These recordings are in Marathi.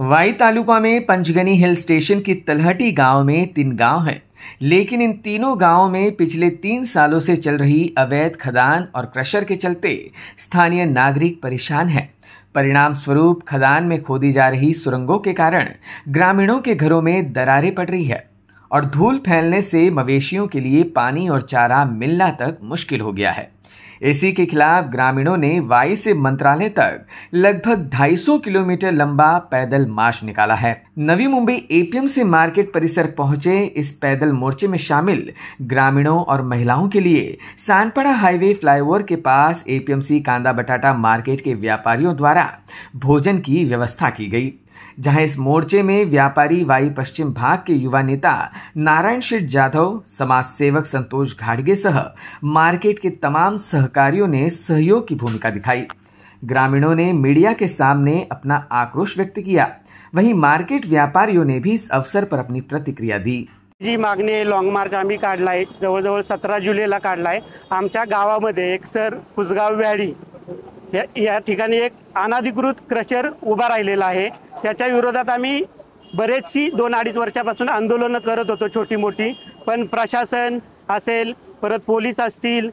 वाई तालुका में पंचगनी हिल स्टेशन की तलहटी गांव में 3 गांव हैं, लेकिन इन तीनों गांवों में पिछले 3 सालों से चल रही अवैध खदान और क्रशर के चलते स्थानीय नागरिक परेशान हैं। परिणाम स्वरूप खदान में खोदी जा रही सुरंगों के कारण ग्रामीणों के घरों में दरारें पड़ रही है और धूल फैलने से मवेशियों के लिए पानी और चारा मिलना तक मुश्किल हो गया है। इसी के खिलाफ ग्रामीणों ने वाई से मंत्रालय तक लगभग 250 किलोमीटर लंबा पैदल मार्च निकाला है। नवी मुंबई एपीएमसी मार्केट परिसर पहुंचे इस पैदल मोर्चे में शामिल ग्रामीणों और महिलाओं के लिए सानपड़ा हाईवे फ्लाईओवर के पास एपीएमसी कांदा बटाटा मार्केट के व्यापारियों द्वारा भोजन की व्यवस्था की गई, जहां इस मोर्चे में व्यापारी वाई पश्चिम भाग के युवा नेता नारायण शेठ जाधव, समाज सेवक संतोष घाटगे सह मार्केट के तमाम सहकारियों ने सहयोग की भूमिका दिखाई। ग्रामीणों ने मीडिया के सामने अपना आक्रोश व्यक्त किया, वहीं मार्केट व्यापारियों ने भी इस अवसर पर अपनी प्रतिक्रिया दी। जी मागणी लॉंग मार्च आम्ही काढलाय, जवळजवळ 17 जुलैला काढलाय। आमच्या गावामध्ये एक सर कुसगाव व्याडी या ठिकाणी एक अनाधिकृत क्रशर उभा राहिलेला आहे। त्याच्या विरोधात आम्ही बरेचशी 2-2.5 वर्षापासून आंदोलन करत होतो छोटी मोठी, पण प्रशासन असेल, परत पोलीस असतील,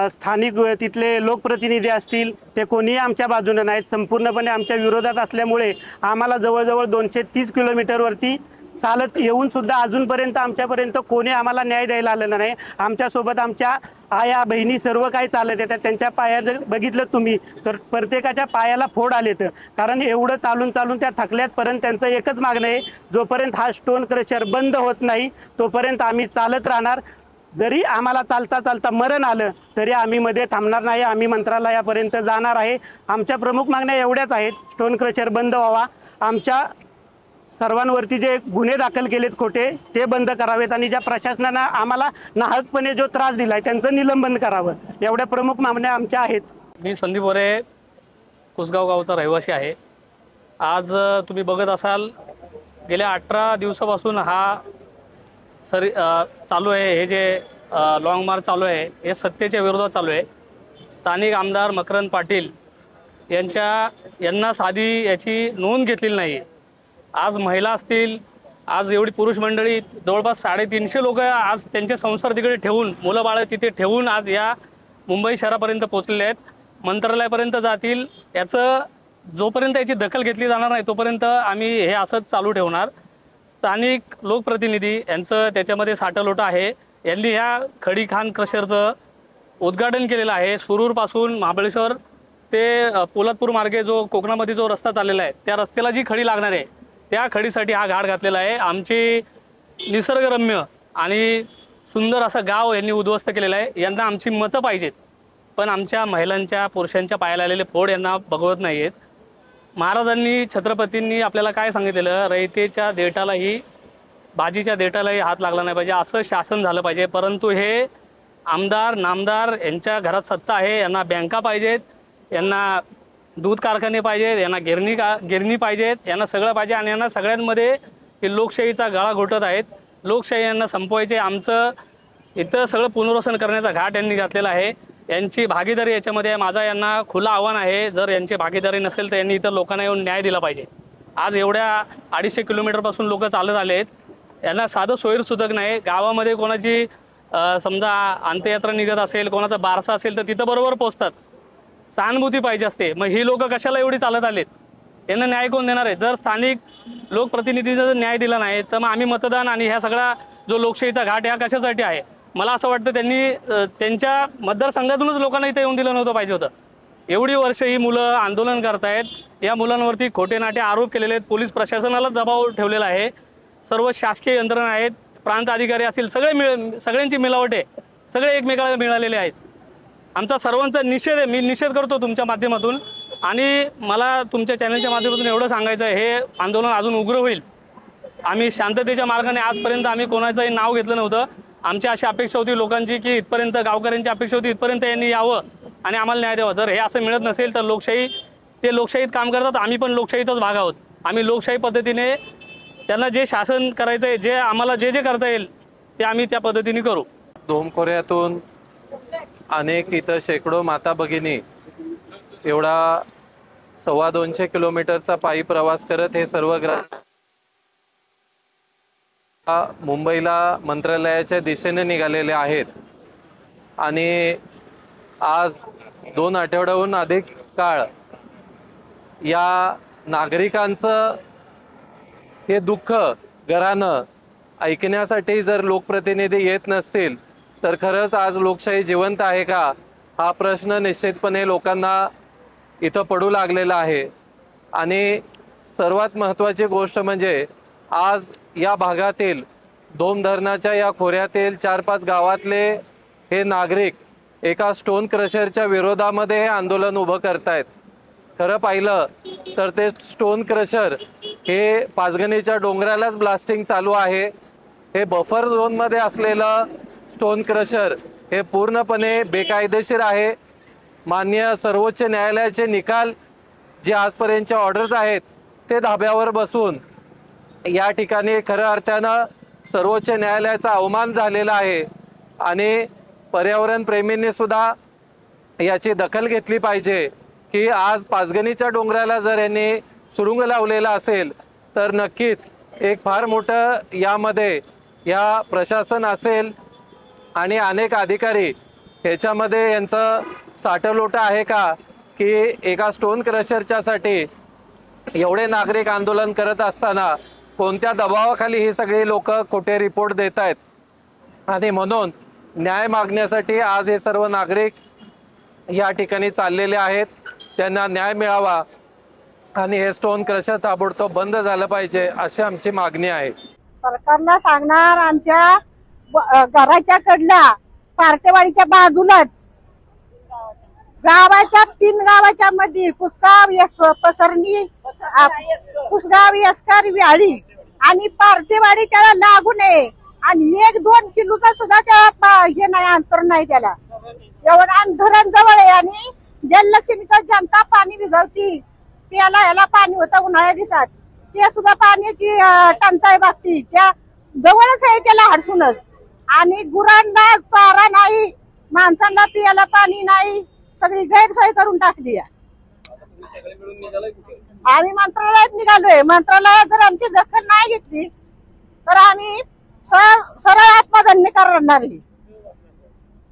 स्थानिक तिथले लोकप्रतिनिधी असतील, ते कोणीही आमच्या बाजूने नाहीत, संपूर्णपणे आमच्या विरोधात असल्यामुळे आम्हाला जवळजवळ 230 किलोमीटरवरती चालत येऊन सुद्धा अजूनपर्यंत आमच्यापर्यंत कोणी आम्हाला न्याय द्यायला आलेला नाही। आमच्यासोबत आमच्या आया बहिणी सर्व काही चालत येतात, त्यांच्या पायात बघितलं तुम्ही तर प्रत्येकाच्या पायाला फोड आलेत, कारण एवढं चालून चालून त्या थकल्यातपर्यंत त्यांचं एकच मागणं आहे, जोपर्यंत हा स्टोन क्रशर बंद होत नाही तोपर्यंत आम्ही चालत राहणार। जरी आम्हाला चालता चालता मरण आलं तरी आम्ही मध्ये थांबणार नाही, आम्ही मंत्रालयापर्यंत जाणार आहे। आमच्या प्रमुख मागण्या एवढ्याच आहेत, स्टोन क्रशर बंद व्हावा, आमच्या सर्वांवरती जे गुन्हे दाखल केलेत खोटे ते बंद करावेत आणि ज्या प्रशासनाने आम्हाला नाहकपणे जो त्रास दिलाय त्यांचं निलंबन करावं, एवढ्या प्रमुख मागण्या आमच्या आहेत। मी संदीप वरे कुसगाव गावचा रहिवासी आहे। आज तुम्ही बघत असाल गेल्या 18 दिवसापासून हा चालू आहे, हे जे लॉंग मार्च चालू आहे हे सत्तेच्या विरोधात चालू आहे। स्थानिक आमदार मकरंद पाटील यांना साधी याची नोंद घेतलेली नाही। आज महिला असतील, आज एवढी पुरुष मंडळी जवळपास 350 लोक आज त्यांचे संसार तिकडे ठेवून, मुलं बाळ तिथे ठेवून आज या मुंबई शहरापर्यंत पोहोचलेले आहेत, मंत्रालयापर्यंत जातील। याचं जोपर्यंत याची दखल घेतली जाणार नाही तोपर्यंत आम्ही हे असंच चालू ठेवणार। स्थानिक लोकप्रतिनिधी यांचं त्याच्यामध्ये साठलोट आहे, यांनी ह्या खडीखान क्रशरचं उद्घाटन केलेलं आहे। सुरूरपासून महाबळेश्वर ते पोलादपूर मार्गे जो कोकणामध्ये जो रस्ता चाललेला आहे त्या रस्त्याला जी खडी लागणार आहे त्या खडीसाठी हा घाट घातलेला आहे। आमची निसर्गरम्य आणि सुंदर असं गाव यांनी उद्ध्वस्त केलेलं आहे। यांना आमची मतं पाहिजेत, पण आमच्या महिलांच्या पुरुषांच्या पायाला आलेले फोड यांना बघवत नाही आहेत। महाराजांनी छत्रपतींनी आपल्याला काय सांगितलेलं, रयतेच्या देठालाही भाजीच्या देठालाही हात लागला नाही पाहिजे, असं शासन झालं पाहिजे। परंतु हे आमदार नामदार यांच्या घरात सत्ता आहे, यांना बँका पाहिजेत, यांना दूध कारखाने पाहिजेत, यांना गिरणी पाहिजेत, यांना सगळं पाहिजे आणि यांना सगळ्यांमध्ये हे लोकशाहीचा गळा घोटत आहेत। लोकशाही यांना संपवायचे, आमचं इथं सगळं पुनर्वसन करण्याचा घाट यांनी घातलेला आहे। यांची भागीदारी याच्यामध्ये माझा यांना खुलं आव्हान आहे, जर यांची भागीदारी नसेल तर यांनी इतर लोकांना येऊन न्याय दिला पाहिजे। आज एवढ्या 250 किलोमीटरपासून लोक चालत आले आहेत, यांना साधं सोयीसुद्धा नाही। गावामध्ये कोणाची समजा अंत्ययात्रा निघत असेल, कोणाचा बारसा असेल तर तिथं बरोबर पोहोचतात, सहानुभूती पाहिजे असते। मग ही लोक कशाला एवढी चालत आलेत, यांना न्याय कोण देणार आहे? जर स्थानिक लोकप्रतिनिधींनी जर न्याय दिला नाही तर मग आम्ही मतदान आणि ह्या सगळा जो लोकशाहीचा घाट ह्या कशासाठी आहे? मला असं वाटतं त्यांनी त्यांच्या मतदारसंघातूनच लोकांना इथे येऊन दिलं नव्हतं पाहिजे होतं। एवढी वर्ष ही मुलं आंदोलन करतायत, या मुलांवरती खोटे नाटे आरोप केलेले आहेत, पोलीस प्रशासनाला दबाव ठेवलेला आहे, सर्व शासकीय यंत्रणा आहेत, प्रांत अधिकारी असतील, सगळ्यांची मिलावट आहे, सगळे एकमेकाला मिळालेले आहेत। आमचा सर्वांचा निषेध आहे, मी निषेध करतो तुमच्या माध्यमातून आणि मला तुमच्या चॅनलच्या माध्यमातून एवढं सांगायचं आहे, हे आंदोलन अजून उग्र होईल। आम्ही शांततेच्या मार्गाने आजपर्यंत आम्ही कोणाचंही नाव घेतलं नव्हतं। आमची अशी अपेक्षा होती लोकांची की इथपर्यंत, गावकऱ्यांची अपेक्षा होती इथपर्यंत यांनी यावं आणि आम्हाला न्याय द्यावा। जर हे असं मिळत नसेल तर ते लोकशाहीत काम करतात, आम्ही पण लोकशाहीचाच भाग आहोत। आम्ही लोकशाही पद्धतीने त्यांना जे शासन करायचं आहे, जे आम्हाला जे करता येईल ते आम्ही त्या पद्धतीने करू। दोमकोऱ्यातून अनेक इतर शेकडो माता भगिनी एवढा 250 किलोमीटरचा पायी प्रवास करत हे सर्व मुंबईला मंत्रालयाच्या दिशेने निघालेले आहेत आणि आज 2 आठवड्याहून अधिक काळ या नागरिकांचं हे दुःख घरानं ऐकण्यासाठी जर लोकप्रतिनिधी येत नसतील तर खरंच आज लोकशाही जिवंत आहे का हा प्रश्न निश्चितपणे लोकांना इथं पडू लागलेला आहे। आणि सर्वात महत्त्वाची गोष्ट म्हणजे आज या भागातील दोन धरणाच्या या खोऱ्यातील 4-5 गावातले हे नागरिक एका स्टोन क्रशरच्या विरोधामध्ये हे आंदोलन उभं करतायत। खरं पाहिलं तर ते स्टोन क्रशर हे पाचगणीच्या डोंगरालाच ब्लास्टिंग चालू आहे। हे बफर झोनमध्ये असलेलं स्टोन क्रशर हे पूर्णपणे बेकायदेशीर आहे। माननीय सर्वोच्च न्यायालयाचे निकाल जे आजपर्यंतचे ऑर्डर्स आहेत ते धाब्यावर बसून या ठिकाणी खऱ्या अर्थानं सर्वोच्च न्यायालयाचा अवमान झालेला आहे आणि पर्यावरण प्रेमींनी सुद्धा याची दखल घेतली पाहिजे की आज पाचगणीच्या डोंगराला जर यांनी सुरुंग लावलेला असेल तर नक्कीच एक फार मोठं यामध्ये या प्रशासन असेल आणि अनेक अधिकारी ह्याच्यामध्ये यांचं साठलोट आहे का की एका स्टोन क्रशरच्यासाठी एवढे नागरिक आंदोलन करत असताना कोणत्या दबावाखाली ही सगळी लोक खोटे रिपोर्ट देत आहेत आणि म्हणून न्याय मागण्यासाठी आज हे सर्व नागरिक या ठिकाणी चाललेले आहेत। त्यांना न्याय मिळावा आणि हे स्टोन क्रशर ताबडतोब बंद झालं पाहिजे अशी आमची मागणी आहे। सरकारला सांगणार आमच्या घराच्या कडला पार्टेवाडीच्या बाजूलाच गावाच्या 3 गावाच्या मध्ये पुसगाव पसरणी पुसगाव यसकार व्याळी आणि पार्टेवाडी त्याला लागू नये आणि 1-2 किलोचा सुद्धा त्याला हे नाही अंतर नाही त्याला एवढा धरण जवळ आहे आणि जललक्ष्मीचं जनता पाणी भिजवती प्याला याला पाणी होतं उन्हाळ्या दिवसात ते सुद्धा पाण्याची टंचाई भागती त्या जवळच आहे त्याला हडसूनच आणि गुरांना चारा नाही माणसांना पियाला पाणी नाही सगळी गैरसोय करून टाकली आहे। आम्ही मंत्रालयात निघालोय मंत्रालयात जर आमची दखल नाही घेतली तर आम्ही सरळ आत्मदहन करणार आहे।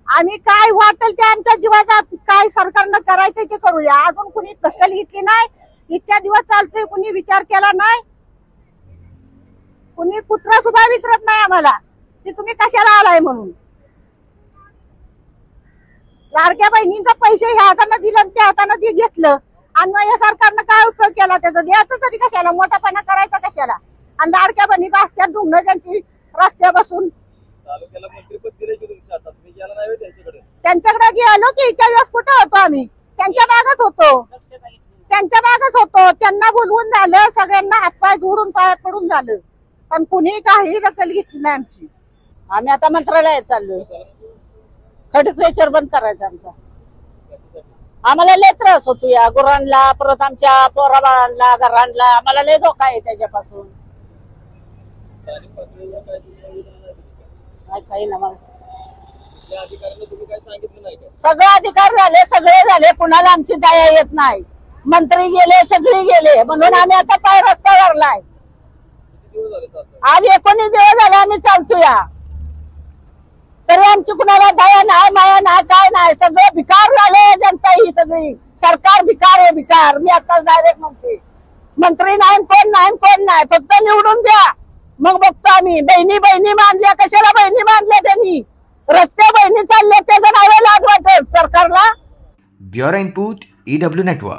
आम्ही काय वाटेल ते आमच्या जीवाचा काय सरकारनं करायचं ते करूया। अजून कुणी दखल घेतली नाही इतक्या दिवस चालतोय कुणी विचार केला नाही कुणी कुत्रा सुद्धा विचारत नाही आम्हाला की तुम्ही कशाला आलाय म्हणून। लाडक्या बहिणींचा पैसे ह्या हातानं दिलं त्या हातानं ते घेतलं आणि मग या सरकारनं काय उपयोग केला त्याचा द्यायचं तरी कशाला मोठापणा करायचा कशाला आणि लाडक्या बहिणी बास्त्यात ढुंगणं त्यांची रस्त्या बसून त्यांच्याकडे गेलो की इतक्या दिवस कुठं होतो आम्ही त्यांच्या मागच होतो त्यांना बोलवून झालं सगळ्यांना हातपाय जोडून पाय पडून झालं पण कुणी काही दखल घेतली नाही आमची। आम्ही आता मंत्रालयात चाललोय खडक्रेचर बंद करायचा आमचा आम्हाला लय त्रास होतो या गुरांना परत आमच्या पोराबाळांना घरांना आम्हाला लय धोका आहे त्याच्यापासून काही ना मग सगळे अधिकार झाले कुणाला आमची दया येत नाही मंत्री गेले सगळे गेले म्हणून आम्ही आता पाय रस्ता धरलाय। आज 19 दिवस झाले आम्ही चालतोय तरी आमची कुणाला दया नाही माया नाही काय नाही सगळे भिकार झाले जनता ही सगळी सरकार भिकार आहे भिकार। मी आता डायरेक्ट म्हणते मंत्री नाही कोण नाही फक्त निवडून द्या मग बघतो आम्ही। बहिणी मानल्या कशाला बहिणी मानल्या त्यांनी रस्ते बहिणी चालले त्याचं नाही लाज वाटत सरकारला। Bureau input EW network.